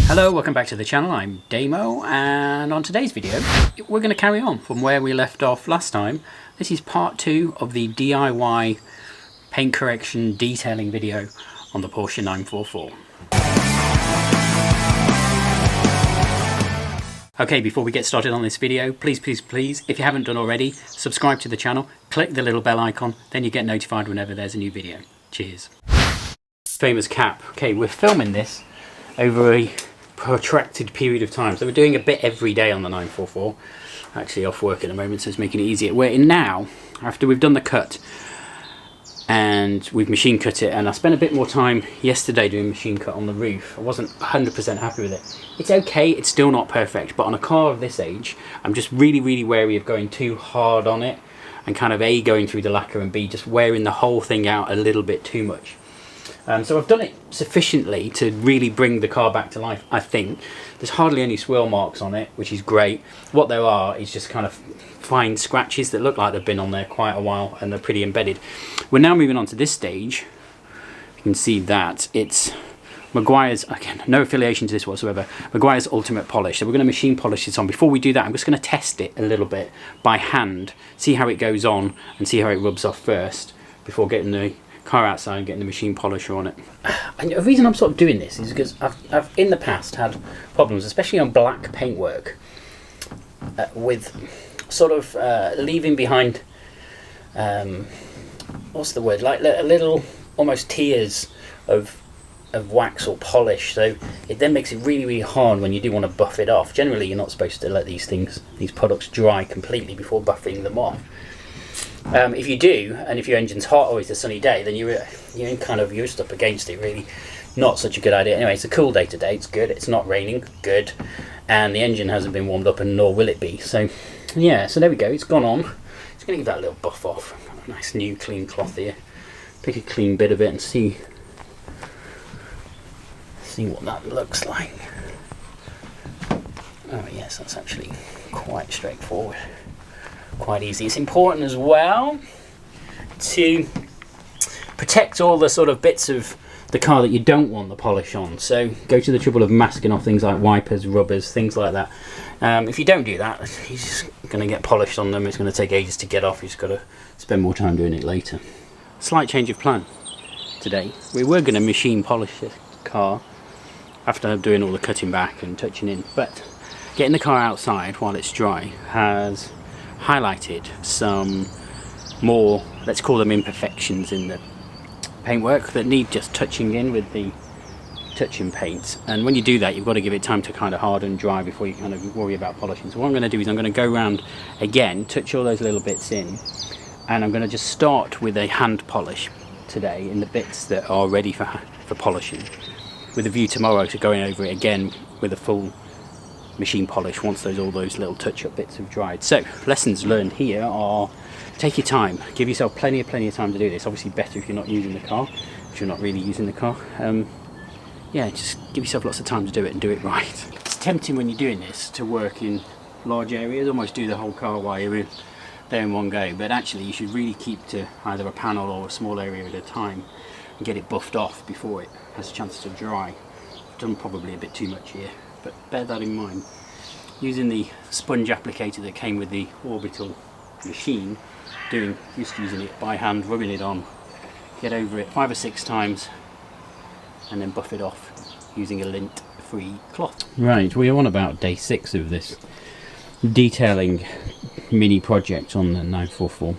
Hello, welcome back to the channel. I'm Damo, and on today's video we're going to carry on from where we left off last time. This is part 2 of the DIY paint correction detailing video on the Porsche 944. Okay, before we get started on this video, please, if you haven't done already, subscribe to the channel, click the little bell icon, then you get notified whenever there's a new video. Cheers. Famous cap. Okay, we're filming this over a protracted period of time, so we're doing a bit every day on the 944. Actually off work at the moment, so it's making it easier. We're in now, after we've done the cut, and we've machine cut it, and I spent a bit more time yesterday doing machine cut on the roof. I wasn't 100% happy with it. It's okay, it's still not perfect, but on a car of this age, I'm just really wary of going too hard on it, and kind of A, going through the lacquer, and B, just wearing the whole thing out a little bit too much. So I've done it sufficiently to really bring the car back to life, I think. There's hardly any swirl marks on it, which is great. What there are is just kind of fine scratches that look like they've been on there quite a while, and they're pretty embedded. We're now moving on to this stage. You can see that it's Maguire's, again, no affiliation to this whatsoever, Maguire's Ultimate Polish. So we're going to machine polish this on. Before we do that, I'm just going to test it a little bit by hand, see how it goes on, and see how it rubs off first, before getting the car outside and getting the machine polisher on it. And the reason I'm sort of doing this is because I've in the past had problems, especially on black paintwork, with sort of leaving behind, what's the word, like a little almost tears of wax or polish. So it then makes it really hard when you do want to buff it off. Generally you're not supposed to let these products dry completely before buffing them off. If you do, and if your engine's hot or it's a sunny day, then you're just up against it. Really not such a good idea. Anyway, it's a cool day today, it's good. It's not raining, good. And the engine hasn't been warmed up, and nor will it be. So yeah, so there we go, it's gone on. Just going to give that a little buff off. A nice new clean cloth here. Pick a clean bit of it and see what that looks like. Oh yes, that's actually quite straightforward. Quite easy. It's important as well to protect all the sort of bits of the car that you don't want the polish on. So go to the trouble of masking off things like wipers, rubbers, things like that. If you don't do that, you're just going to get polished on them. It's going to take ages to get off. You've just got to spend more time doing it later. Slight change of plan today. We were going to machine polish this car after doing all the cutting back and touching in, but getting the car outside while it's dry has highlighted some more, let's call them imperfections in the paintwork that need just touching in with the touching paints. And when you do that, you've got to give it time to kind of harden and dry before you kind of worry about polishing. So what I'm going to do is I'm going to go around again, touch all those little bits in, and I'm going to just start with a hand polish today in the bits that are ready for polishing, with a view tomorrow to going over it again with a full machine polish once all those little touch-up bits have dried. So lessons learned here are: take your time, give yourself plenty of time to do this. Obviously better if you're not using the car, if you're not really using the car. Yeah, just give yourself lots of time to do it and do it right. It's tempting when you're doing this to work in large areas, almost do the whole car while you're there in one go, but actually you should really keep to either a panel or a small area at a time and get it buffed off before it has a chance to dry. I've done probably a bit too much here, but bear that in mind. Using the sponge applicator that came with the orbital machine, just using it by hand, rubbing it on, get over it 5 or 6 times, and then buff it off using a lint-free cloth. Right, we're on about day 6 of this detailing mini project on the 944.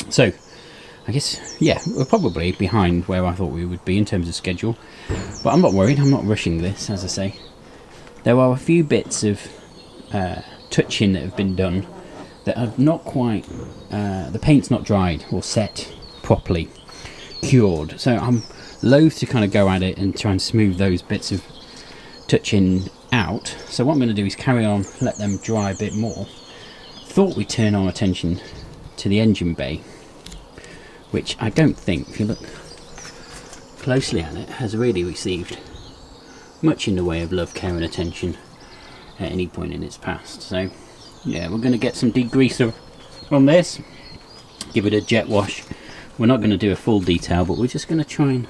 So I guess, yeah, we're probably behind where I thought we would be in terms of schedule, but I'm not worried. I'm not rushing this, as I say. There are a few bits of touching that have been done that have not quite, the paint's not dried or set properly, cured. So I'm loath to kind of go at it and try and smooth those bits of touching out. So what I'm going to do is carry on, let them dry a bit more. Thought we'd turn our attention to the engine bay, which I don't think, if you look closely at it, has really received much in the way of love, care and attention at any point in its past. So yeah, we're going to get some degreaser on this, give it a jet wash. We're not going to do a full detail, but we're just going to try and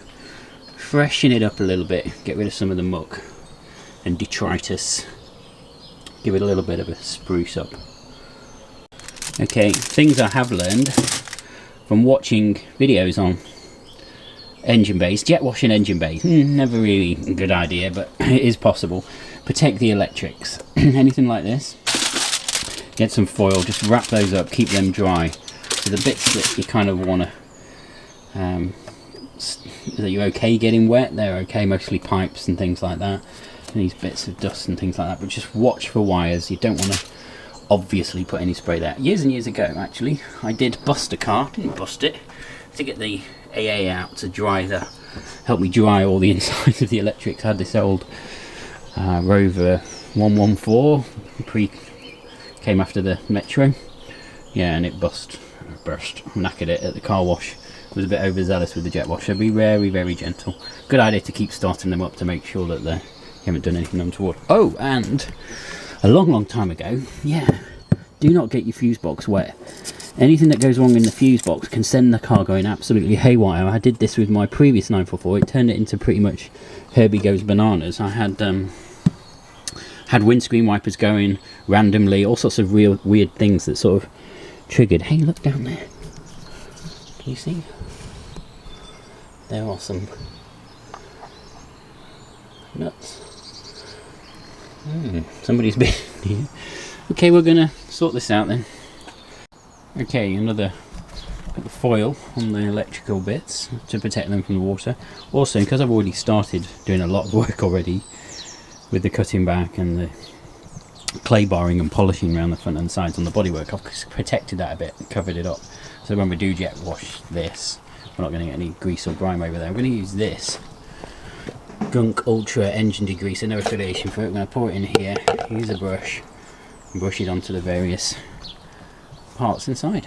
freshen it up a little bit, get rid of some of the muck and detritus. Give it a little bit of a spruce up. Okay, things I have learned from watching videos on engine bays. Jet washing engine bays, never really a good idea, but it is possible. Protect the electrics. Anything like this, get some foil, just wrap those up, keep them dry. So the bits that you kind of want to that you're okay getting wet, they're okay, mostly pipes and things like that, and these bits of dust and things like that. But just watch for wires. You don't want to obviously put any spray there. Years and years ago, actually, I did bust a car. Didn't bust it, to get the AA out to dry help me dry all the insides of the electrics. I had this old Rover 114, came after the Metro, yeah, and it burst, knackered it at the car wash. Was a bit overzealous with the jet wash, so be very, very gentle. Good idea to keep starting them up to make sure that you haven't done anything untoward. Oh, and a long time ago, yeah, do not get your fuse box wet. Anything that goes wrong in the fuse box can send the car going absolutely haywire. I did this with my previous 944. It turned it into pretty much Herbie Goes Bananas. I had windscreen wipers going randomly, all sorts of real weird things that sort of triggered. Hey, look down there. Can you see? There are some nuts. Somebody's been here. Okay, we're gonna sort this out then. Okay, another foil on the electrical bits to protect them from the water. Also, because I've already started doing a lot of work already with the cutting back and the clay barring and polishing around the front and sides on the bodywork, I've protected that a bit and covered it up. So when we do jet wash this, we're not going to get any grease or grime over there. I'm going to use this Gunk Ultra engine degreaser, no affiliation for it. I'm going to pour it in here, use a brush, and brush it onto the various parts inside.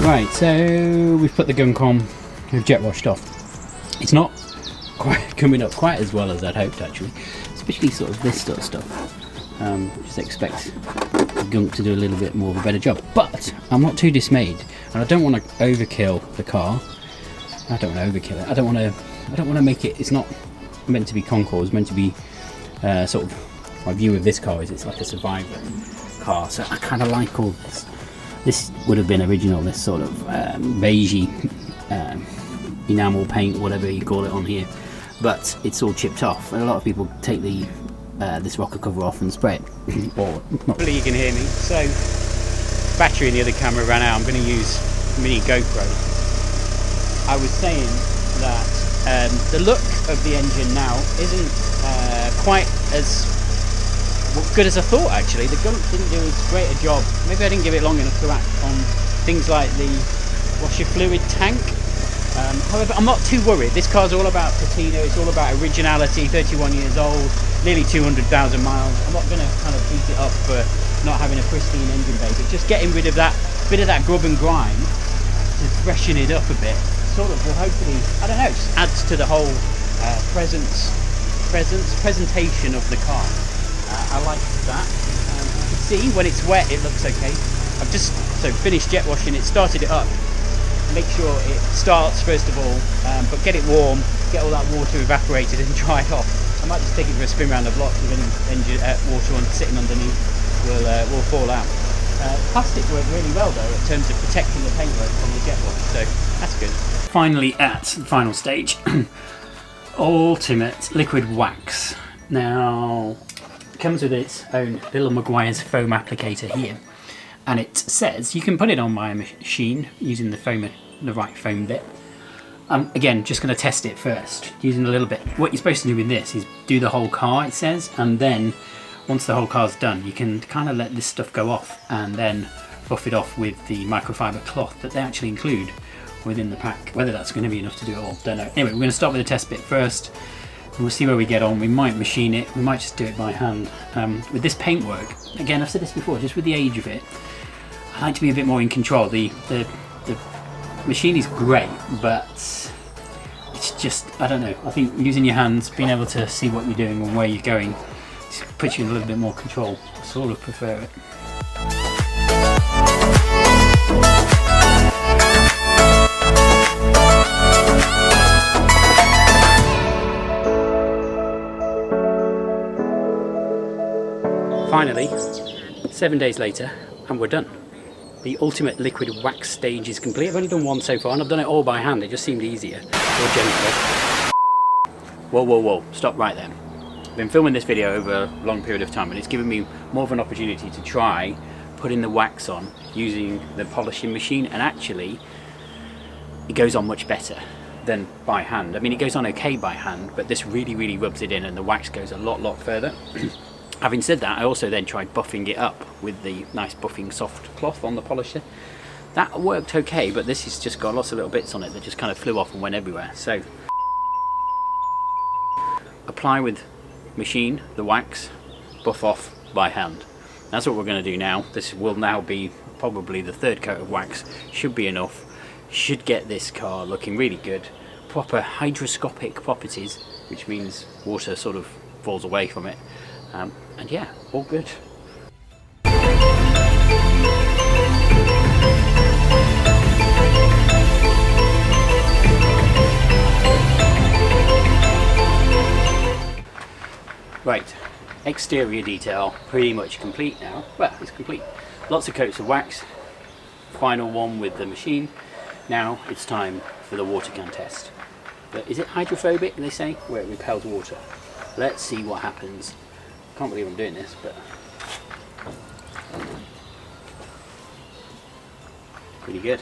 Right, so we've put the gunk on, we've jet washed off. It's not quite coming up quite as well as I'd hoped, actually, especially sort of this sort of stuff. Just expect the gunk to do a little bit more of a better job, but I'm not too dismayed, and I don't want to overkill the car. I don't want to overkill it. I don't want to make it. It's not meant to be Concours. It's meant to be sort of, my view of this car is it's like a survivor car. So I kind of like all this. This would have been original, this sort of beigey enamel paint, whatever you call it on here, but it's all chipped off. And a lot of people take the this rocker cover off and spray it. Or hopefully you can hear me. So battery in the other camera ran out. I'm going to use mini GoPro. I was saying that the look of the engine now isn't quite as good as I thought, actually. The gunk didn't do as great a job. Maybe I didn't give it long enough to act on things like the washer fluid tank. However, I'm not too worried. This car's all about patina, it's all about originality, 31 years old, nearly 200,000 miles. I'm not going to kind of beat it up for not having a pristine engine bay, but just getting rid of that bit of that grub and grime to freshen it up a bit, sort of will hopefully, I don't know, just adds to the whole presentation of the car. I like that. You can see when it's wet it looks okay. I've just finished jet washing it, started it up. Make sure it starts first of all, but get it warm, get all that water evaporated and dried off. I might just take it for a spin around the block with any engine water on sitting underneath will fall out. Plastic worked really well though in terms of protecting the paintwork from the jet wash, so that's good. Finally at the final stage, Ultimate Liquid Wax. Now, it comes with its own little Maguire's foam applicator here, and it says you can put it on my machine using the right foam bit. Again, just going to test it first using a little bit. What you're supposed to do with this is do the whole car, it says, and then once the whole car's done you can kind of let this stuff go off and then buff it off with the microfiber cloth that they actually include within the pack. Whether that's going to be enough to do it all, don't know. Anyway, we're going to start with the test bit first, and we'll see where we get on. We might machine it, we might just do it by hand. With this paintwork, again, I've said this before, just with the age of it, I like to be a bit more in control. The machine is great, but it's just, I don't know, I think using your hands, being able to see what you're doing and where you're going, just puts you in a little bit more control. I sort of prefer it. Finally, 7 days later, and we're done. The ultimate liquid wax stage is complete. I've only done one so far, and I've done it all by hand. It just seemed easier, or gentler. Whoa, whoa, whoa, stop right there. I've been filming this video over a long period of time, and it's given me more of an opportunity to try putting the wax on using the polishing machine, and actually, it goes on much better than by hand. I mean, it goes on okay by hand, but this really, really rubs it in, and the wax goes a lot further. Having said that, I also then tried buffing it up with the nice buffing soft cloth on the polisher. That worked okay, but this has just got lots of little bits on it that just kind of flew off and went everywhere. So, apply with machine, the wax, buff off by hand. That's what we're going to do now. This will now be probably the third coat of wax. Should be enough. Should get this car looking really good. Proper hygroscopic properties, which means water sort of falls away from it. And yeah, all good. Right, exterior detail pretty much complete now. Well, it's complete. Lots of coats of wax. Final one with the machine. Now it's time for the water can test. But is it hydrophobic, they say, where it repels water? Let's see what happens. Can't believe I'm doing this, but pretty good.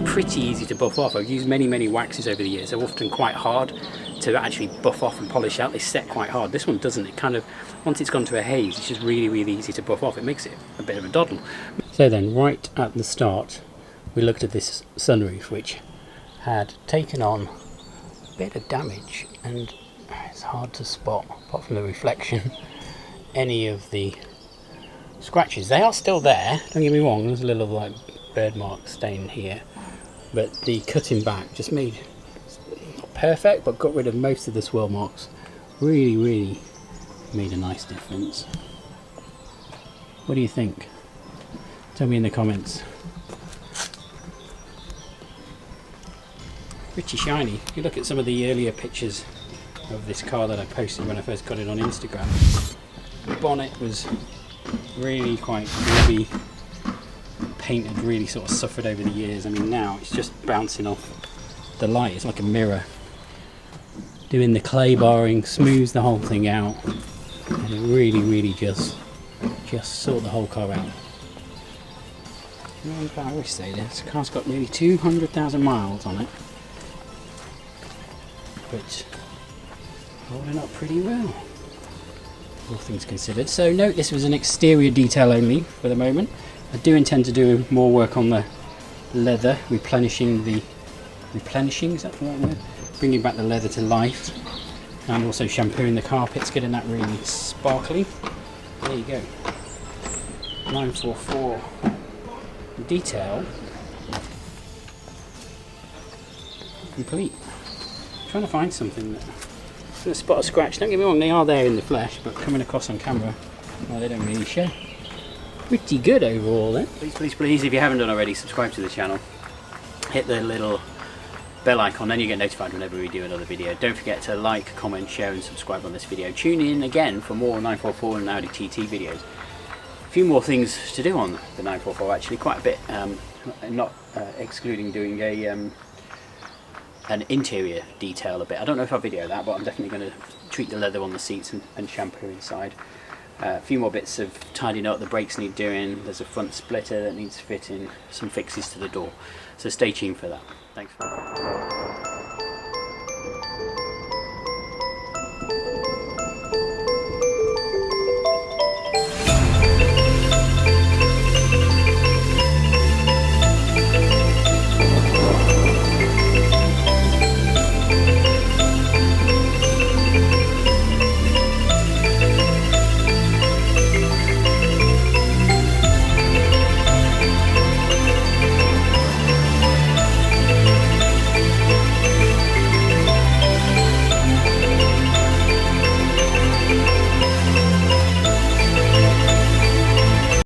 Pretty easy to buff off. I've used many waxes over the years. They're often quite hard to actually buff off and polish out. They set quite hard. This one doesn't. It kind of, once it's gone to a haze, it's just really easy to buff off. It makes it a bit of a doddle. So then, right at the start, we looked at this sunroof, which had taken on a bit of damage, and it's hard to spot, apart from the reflection, any of the scratches. They are still there, don't get me wrong. There's a little like bird mark stain here. But the cutting back just made, not perfect, but got rid of most of the swirl marks. Really made a nice difference. What do you think? Tell me in the comments. Pretty shiny. If you look at some of the earlier pictures of this car that I posted when I first got it on Instagram, the bonnet was really quite grubby. Paint had really sort of suffered over the years. I mean, now it's just bouncing off the light. It's like a mirror. Doing the clay barring smooths the whole thing out, and it really just sort the whole car out. I always say this car's got nearly 200,000 miles on it, but holding up pretty well, all things considered. So note this was an exterior detail only for the moment. I do intend to do more work on the leather, replenishing, is that the right word? Bringing back the leather to life, and also shampooing the carpets, getting that really sparkly. There you go. 944 detail complete. I'm trying to find something that I'm going to spot a scratch. Don't get me wrong, they are there in the flesh, but coming across on camera, well, they don't really show. Pretty good overall then. Please, if you haven't done already, subscribe to the channel. Hit the little bell icon, then you get notified whenever we do another video. Don't forget to like, comment, share and subscribe on this video. Tune in again for more 944 and Audi TT videos. A few more things to do on the 944 actually, quite a bit, not excluding doing a an interior detail a bit. I don't know if I'll video that, but I'm definitely going to treat the leather on the seats and shampoo inside. A few more bits of tidying up. The brakes need doing. There's a front splitter that needs fitting. Some fixes to the door. So stay tuned for that. Thanks for